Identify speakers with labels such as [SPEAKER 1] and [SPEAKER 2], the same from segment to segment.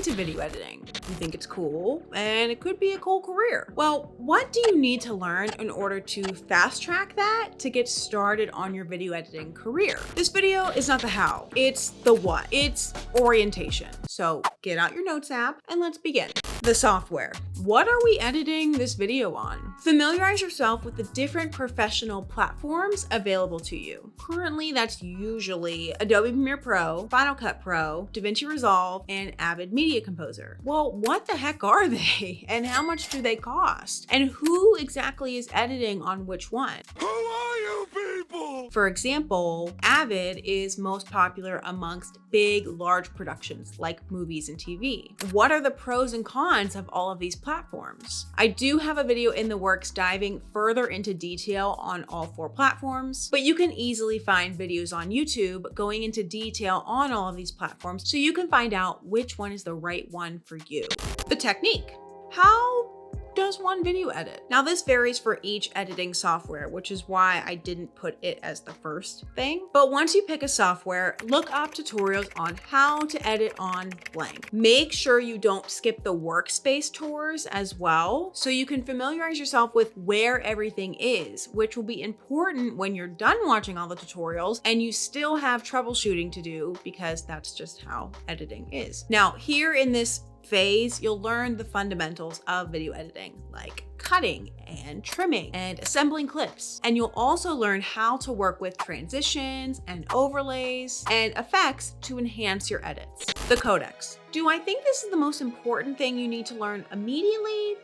[SPEAKER 1] into video editing. You think it's cool, and it could be a cool career. Well, what do you need to learn in order to fast track that to get started on your video editing career? This video is not the how, it's the what. It's orientation. So get out your notes app and let's begin. The software. What are we editing this video on? Familiarize yourself with the different professional platforms available to you. Currently, that's usually Adobe Premiere Pro, Final Cut Pro, DaVinci Resolve, and Avid Media Composer. Well, what the heck are they? And how much do they cost? And who exactly is editing on which one?
[SPEAKER 2] Who are you people?
[SPEAKER 1] For example, Avid is most popular amongst big, large productions like movies and TV. What are the pros and cons of all of these platforms? I do have a video in the works diving further into detail on all 4 platforms, but you can easily find videos on YouTube going into detail on all of these platforms so you can find out which one is the right one for you. The technique. How does one video edit? Now this varies for each editing software, which is why I didn't put it as the first thing. But once you pick a software, look up tutorials on how to edit on blank. Make sure you don't skip the workspace tours as well, so you can familiarize yourself with where everything is, which will be important when you're done watching all the tutorials and you still have troubleshooting to do, because that's just how editing is. Now, here in this phase, you'll learn the fundamentals of video editing, like cutting and trimming and assembling clips. And you'll also learn how to work with transitions and overlays and effects to enhance your edits. The codecs. Do I think this is the most important thing you need to learn immediately?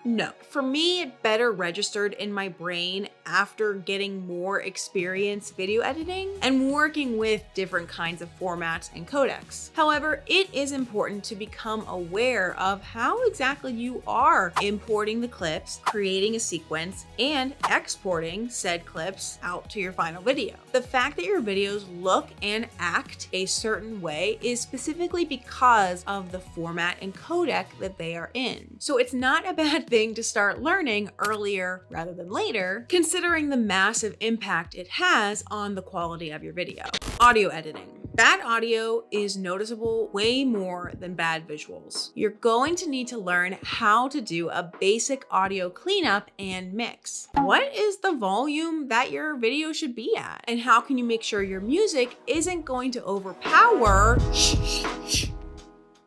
[SPEAKER 1] No. For me, it better registered in my brain after getting more experience video editing and working with different kinds of formats and codecs. However, it is important to become aware of how exactly you are importing the clips, creating a sequence, and exporting said clips out to your final video. The fact that your videos look and act a certain way is specifically because of the format and codec that they are in. So it's not a bad thing to start learning earlier rather than later, considering the massive impact it has on the quality of your video. Audio editing. Bad audio is noticeable way more than bad visuals. You're going to need to learn how to do a basic audio cleanup and mix. What is the volume that your video should be at? And how can you make sure your music isn't going to overpower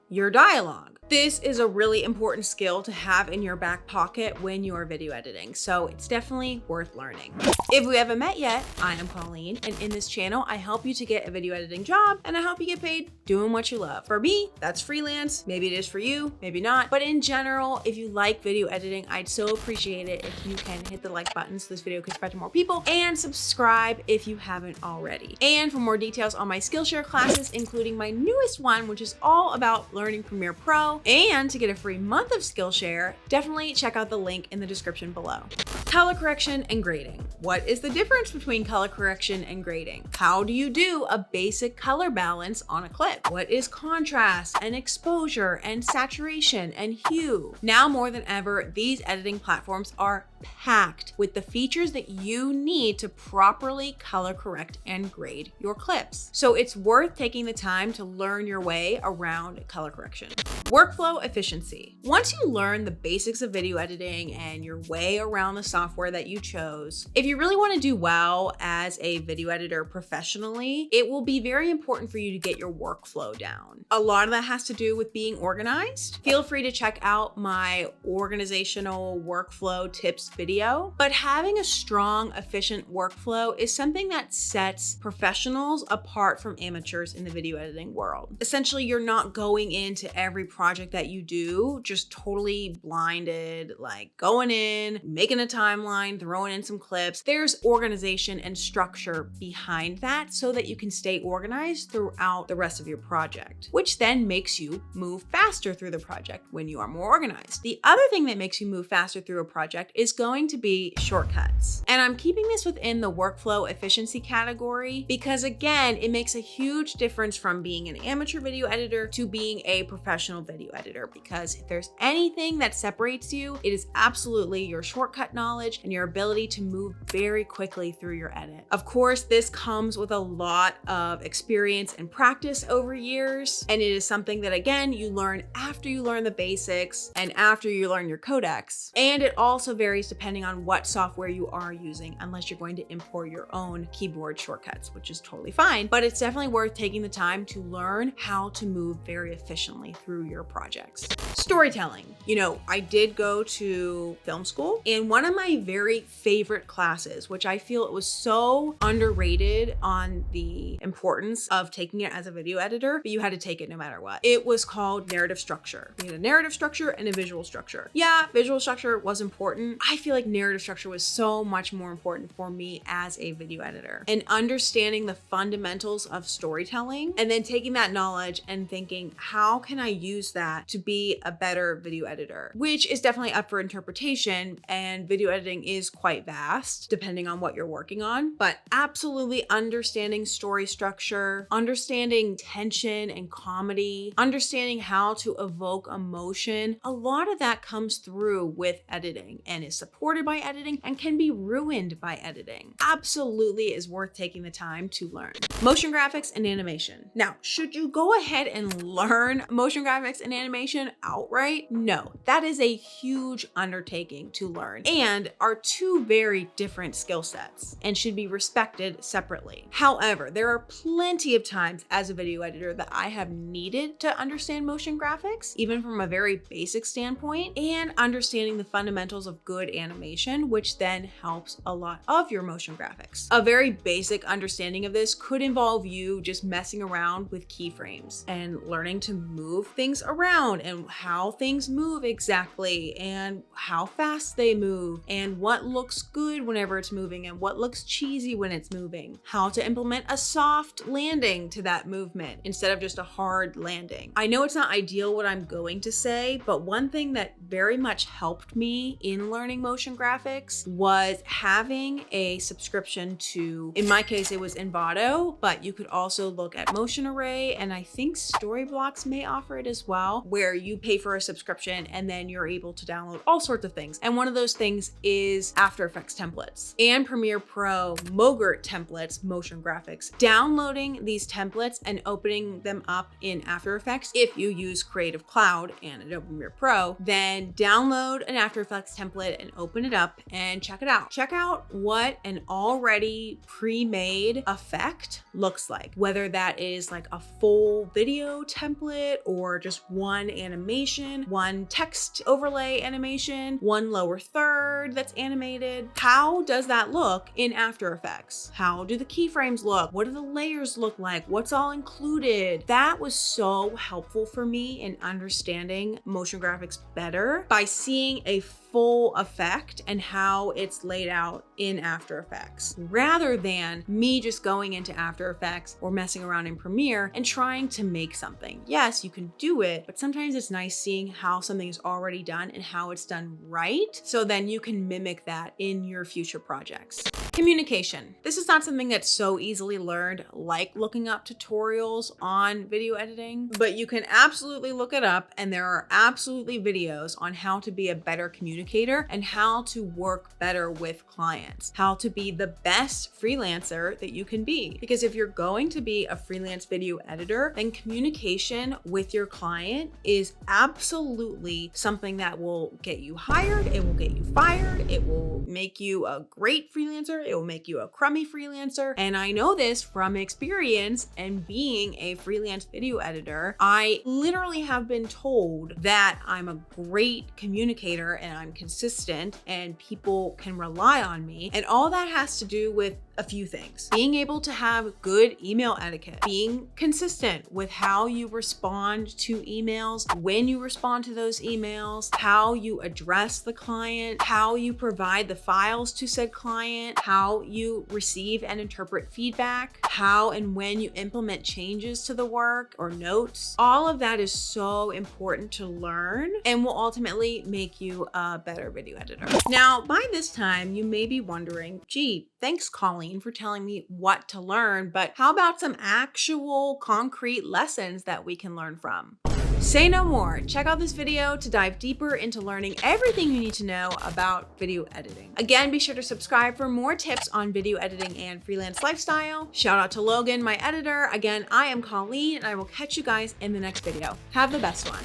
[SPEAKER 1] your dialogue? This is a really important skill to have in your back pocket when you are video editing, so it's definitely worth learning. If we haven't met yet, I am Colleen, and in this channel, I help you to get a video editing job, and I help you get paid doing what you love. For me, that's freelance. Maybe it is for you, maybe not. But in general, if you like video editing, I'd so appreciate it if you can hit the like button so this video can spread to more people, and subscribe if you haven't already. And for more details on my Skillshare classes, including my newest one, which is all about learning Premiere Pro, and to get a free month of Skillshare, definitely check out the link in the description below. Color correction and grading. What is the difference between color correction and grading? How do you do a basic color balance on a clip? What is contrast and exposure and saturation and hue? Now more than ever, these editing platforms are packed with the features that you need to properly color correct and grade your clips. So it's worth taking the time to learn your way around color correction. Workflow efficiency. Once you learn the basics of video editing and your way around the software that you chose, if you really want to do well as a video editor professionally, it will be very important for you to get your workflow down. A lot of that has to do with being organized. Feel free to check out my organizational workflow tips video, but having a strong, efficient workflow is something that sets professionals apart from amateurs in the video editing world. Essentially, you're not going into every project that you do just totally blinded, like going in, making a timeline, throwing in some clips. There's organization and structure behind that so that you can stay organized throughout the rest of your project, which then makes you move faster through the project when you are more organized. The other thing that makes you move faster through a project is just going to be shortcuts. And I'm keeping this within the workflow efficiency category because again, it makes a huge difference from being an amateur video editor to being a professional video editor, because if there's anything that separates you, it is absolutely your shortcut knowledge and your ability to move very quickly through your edit. Of course, this comes with a lot of experience and practice over years, and it is something that again, you learn after you learn the basics and after you learn your codecs. And it also varies depending on what software you are using, unless you're going to import your own keyboard shortcuts, which is totally fine, but it's definitely worth taking the time to learn how to move very efficiently through your projects. Storytelling. You know, I did go to film school, and one of my very favorite classes, which I feel it was so underrated on the importance of taking it as a video editor, but you had to take it no matter what. It was called narrative structure. We had a narrative structure and a visual structure. Yeah, visual structure was important. I feel like narrative structure was so much more important for me as a video editor, and understanding the fundamentals of storytelling and then taking that knowledge and thinking, how can I use that to be a better video editor, which is definitely up for interpretation, and video editing is quite vast depending on what you're working on, but absolutely understanding story structure, understanding tension and comedy, understanding how to evoke emotion. A lot of that comes through with editing and is supported by editing and can be ruined by editing. Absolutely is worth taking the time to learn. Motion graphics and animation. Now, should you go ahead and learn motion graphics and animation outright? No, that is a huge undertaking to learn and are two very different skill sets and should be respected separately. However, there are plenty of times as a video editor that I have needed to understand motion graphics, even from a very basic standpoint, and understanding the fundamentals of good animation, which then helps a lot of your motion graphics. A very basic understanding of this could involve you just messing around with keyframes and learning to move things around and how things move exactly and how fast they move and what looks good whenever it's moving and what looks cheesy when it's moving, how to implement a soft landing to that movement instead of just a hard landing. I know it's not ideal what I'm going to say, but one thing that very much helped me in learning motion graphics was having a subscription to, in my case, it was Envato, but you could also look at Motion Array, and I think Storyblocks may offer it as well, where you pay for a subscription and then you're able to download all sorts of things. And one of those things is After Effects templates and Premiere Pro Mogurt templates, motion graphics. Downloading these templates and opening them up in After Effects, if you use Creative Cloud and Adobe Premiere Pro, then download an After Effects template and open it up and check it out. Check out what an already pre-made effect looks like, whether that is like a full video template or just one animation, one text overlay animation, one lower third that's animated. How does that look in After Effects? How do the keyframes look? What do the layers look like? What's all included? That was so helpful for me in understanding motion graphics better by seeing a full effect and how it's laid out in After Effects, rather than me just going into After Effects or messing around in Premiere and trying to make something. Yes, you can do it, but sometimes it's nice seeing how something is already done and how it's done right, so then you can mimic that in your future projects. Communication. This is not something that's so easily learned, like looking up tutorials on video editing, but you can absolutely look it up, and there are absolutely videos on how to be a better communicator and how to work better with clients, how to be the best freelancer that you can be. Because if you're going to be a freelance video editor, then communication with your client is absolutely something that will get you hired, it will get you fired, it will make you a great freelancer, it will make you a crummy freelancer. And I know this from experience and being a freelance video editor. I literally have been told that I'm a great communicator and I'm consistent and people can rely on me. And all that has to do with a few things. Being able to have good email etiquette, being consistent with how you respond to emails, when you respond to those emails, how you address the client, how you provide the files to said client, how you receive and interpret feedback, how and when you implement changes to the work or notes. All of that is so important to learn and will ultimately make you a better video editor. Now, by this time, you may be wondering, gee, thanks, Colleen, for telling me what to learn, but how about some actual concrete lessons that we can learn from? Say no more. Check out this video to dive deeper into learning everything you need to know about video editing. Again, be sure to subscribe for more tips on video editing and freelance lifestyle. Shout out to Logan, my editor. Again, I am Colleen, and I will catch you guys in the next video. Have the best one.